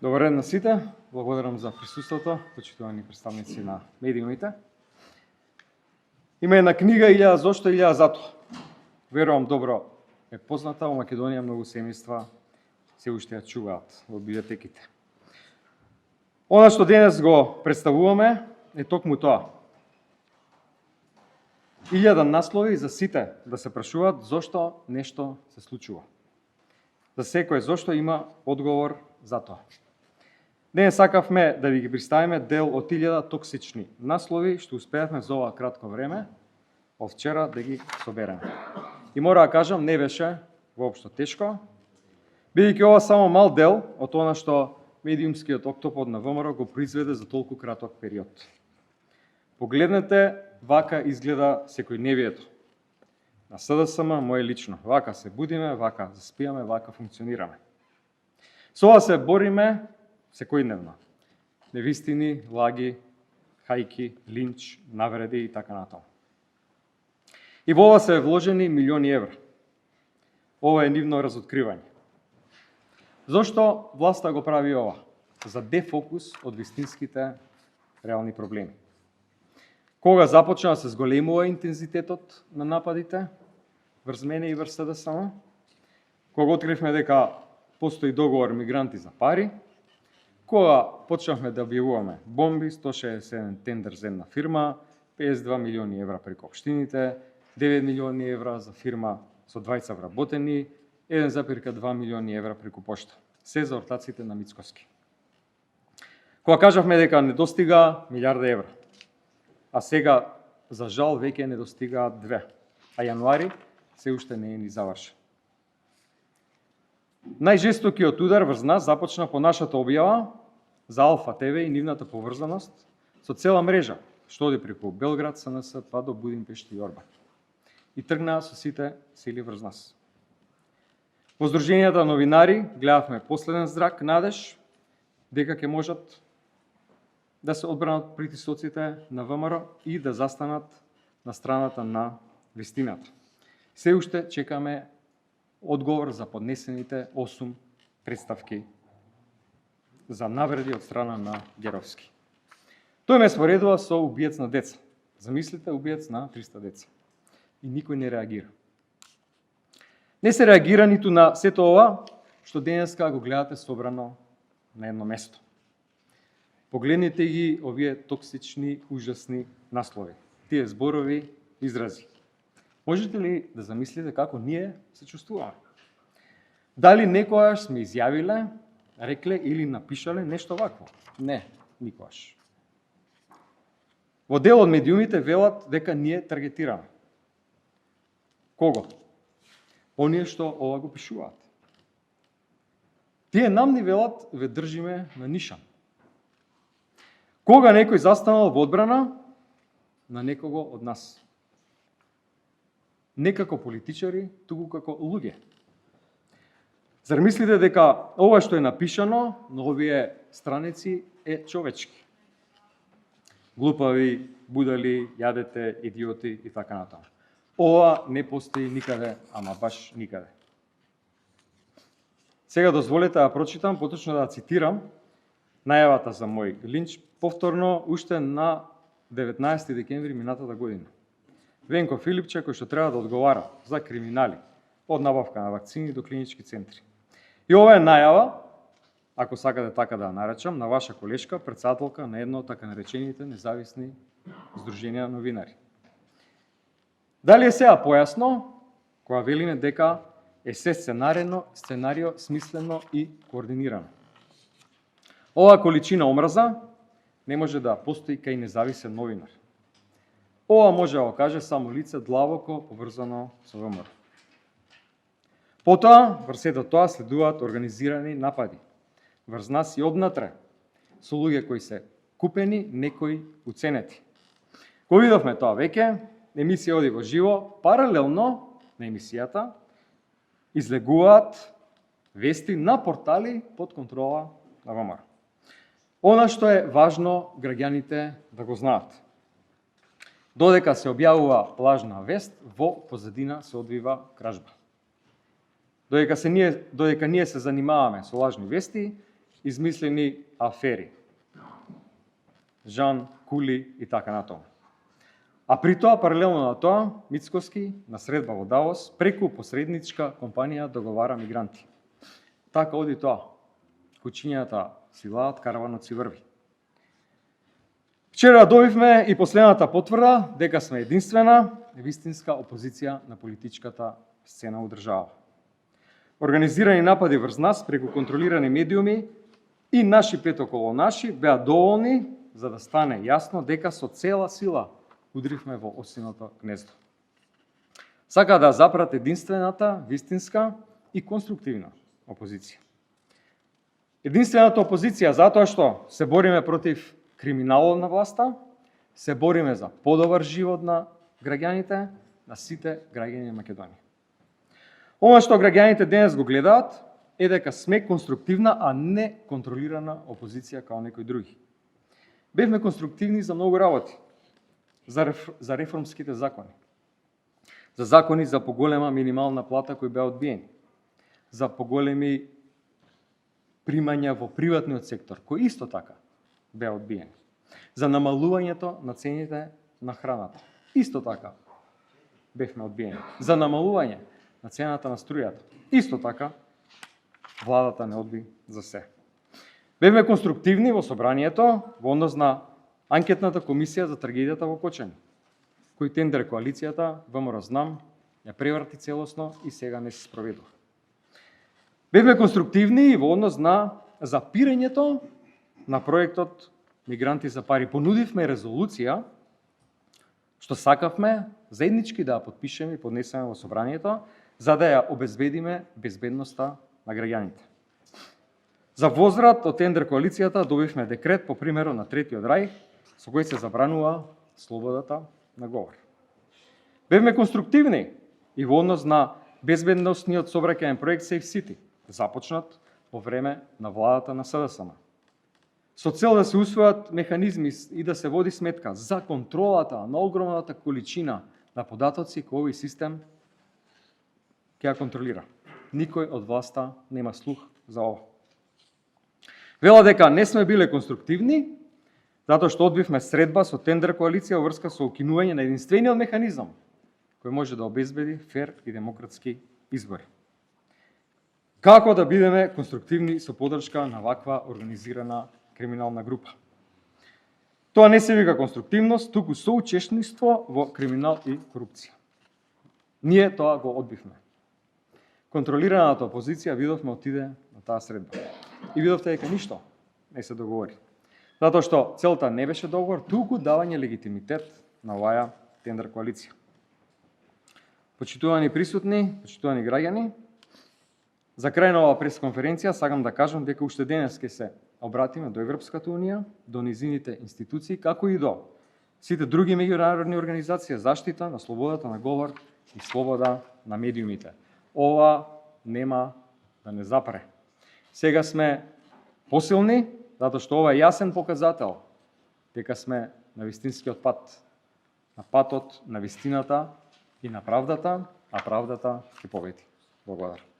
Добар ден на сите, благодарам за присуството, почитувани представници на медиумите. Има една книга Илјада зошто, Илјада зато. Верувам добро е позната, во Македонија многу семејства се уште ја чуваат во библиотеките. Она што денес го представуваме е токму тоа. 1000 наслови за сите да се прашуваат зошто нешто се случува. За секој зошто има одговор за тоа. Денес сакавме да ви ги представиме дел од 1000 токсични наслови што успеавме за ова кратко време од вчера да ги собереме. И мора да кажам, не беше воопшто тешко, бидејќи ова само мал дел од она што медиумскиот октопод на ВМРО го произведе за толку краток период. Погледнете, вака изгледа секојдневието. На СДСМ, моje лично. Вака се будиме, вака заспиаме, вака функционираме. Со ова се бориме секојдневно. Невистини, лаги, хајки, линч, навреди и така натаму. И во ова се вложени милиони евра. Ова е нивно разоткривање. Зошто власта го прави ова? За дефокус од вистинските реални проблеми. Кога започна да се зголемува интензитетот на нападите врз мене и врз СДСМ, кога откривме дека постои договор мигранти за пари, кога почнавме да објавуваме бомби, 161 тендер за една фирма, 52 милиони евра преку општините, 9 милиони евра за фирма со 20 вработени, 1,2 милиони евра преку пошта. Се за ортаците на Мицкоски. Кога кажавме дека не достига милиарда евра, а сега, за жал, веќе не достигаат 2, а јануари се уште не е ни завршен. Најжестокиот удар врз нас започна по нашата објава за Алфа ТВ и нивната поврзаност со цела мрежа, што оди преку Белград, СНС, па до Будимпешта и Орбан. И тргнаа со сите сили врз нас. Во Сдруженијата новинари гледавме последен зрак, надеж, дека ќе можат да се одбранат притисоците на ВМРО и да застанат на страната на вистината. Се уште чекаме одговор за поднесените 8 представки за навреди од страна на Геровски. Тој ме споредува со убиец на деца. Замислите, убиец на 300 деца. И никој не реагира. Не се реагира ниту на сето ова што денеска го гледате собрано на едно место. Погледнете ги овие токсични, ужасни наслови. Тие зборови, изрази. Можете ли да замислите како ние се чувствуваме? Дали некојаш сме изјавиле, рекле или напишале нешто вакво? Не, никогаш. Во дел од медиумите велат дека ние таргетираме. Кого? Оние што ова го пишуваат. Тие нам ни велат ве држиме на нишан. Кога некој застанал во одбрана на некого од нас. Не како политичари, туку како луѓе. Зар мислите дека ова што е напишано на овие страници е човечки? Глупави, будали, јадете, идиоти и така натаму. Ова не постои никаде, ама баш никаде. Сега дозволете да прочитам, поточно да цитирам најавата за мој линч, повторно уште на 19 декември минатата година. Венко Филипче, кој што треба да одговара за криминали, од набавка на вакцини до клинички центри. И ова е најава, ако сакате така да наречам, на ваша колешка, претседателка на едно од така наречените независни здруженија новинари. Дали е сега појасно, кога велиме дека е се сценарио смислено и координирано. Оваа количина омраза не може да постои кај независен новинар. Ова може да го каже само лице длабоко поврзано со ВМРО. Потоа, врз сето тоа следуваат организирани напади врз нас и однатре, со луѓе кои се купени, некои уценети. Го видовме тоа веќе, емисија оди во живо, паралелно на емисијата излегуваат вести на портали под контрола на ВМРО. Она што е важно граѓаните да го знаат. Додека се објавува лажна вест, во позадина се одвива кражба. Додека ние се занимаваме со лажни вести, измислени афери. Жан, Кули и така натаму. А при тоа, паралелно на тоа, Мицкоски на средба во Давос преку посредничка компанија договара мигранти. Така оди тоа. Кучињата си лаат, караванот си врви. Вчера добивме и последната потврда дека сме единствена вистинска опозиција на политичката сцена во држава. Организирани напади врз нас преку контролирани медиуми и наши пет околу наши беа доволни за да стане јасно дека со цела сила удривме во осиното гнездо. Сака да запрат единствената, вистинска и конструктивна опозиција. Единствената опозиција затоа што се бориме против криминалот на власта, се бориме за подобар живот на граѓаните, на сите граѓани на Македонија. Ова што граѓаните денес го гледаат е дека сме конструктивна, а не контролирана опозиција као некои други. Бевме конструктивни за многу работи. За реформските закони. За закони за поголема минимална плата кои беа одбиени. За поголеми примања во приватниот сектор, кои исто така беа одбиени. За намалувањето на цените на храната. Исто така бевме одбиени. За намалување на цената на струјата. Исто така владата не одби за се. Бевме конструктивни во собранието во однос на анкетната комисија за трагедијата во Кочани, кој тендер коалицијата ВМРО знам ја преврати целосно и сега не се спроведува. Бевме конструктивни во однос на запирањето на проектот Мигранти за пари. Понудивме резолуција што сакавме заеднички да ја подпишеме и поднесеме во собранието, за да ја обезбедиме безбедноста на граѓаните. За возврат од тендер коалицијата добивме декрет по примерот на третиот рај, со кој се забранува слободата на говор. Бевме конструктивни и во однос на безбедносниот сообраќајен проект Safe City, започнат по време на владата на СДСМ. Со цел да се усвојат механизми и да се води сметка за контролата на огромната количина на податоци кој овој систем ќе ја контролира. Никој од власта нема слух за ова. Вела дека не сме биле конструктивни, затоа што одбивме средба со тендер коалиција во врска со укинување на единствениот механизам кој може да обезбеди фер и демократски избори. Како да бидеме конструктивни со подршка на ваква организирана криминална група? Тоа не се вика конструктивност, туку соучесниство во криминал и корупција. Ние тоа го одбивме. Контролираната опозиција видовме отиде на таа средба. И видовте дека ништо не се договори. Затоа што целта не беше договор, туку давање легитимитет на оваа тендер коалиција. Почитувани присутни, почитувани граѓани, за крај на оваа пресконференција сакам да кажам дека уште денес ќе се обратиме до Европската унија, до низините институции, како и до сите други меѓународни организации за заштита на слободата на говор и слобода на медиумите. Ова нема да не запре. Сега сме посилни, затоа што ова е јасен показател дека сме на вистинскиот пат, на патот на вистината и на правдата, а правдата ќе победи. Благодарам.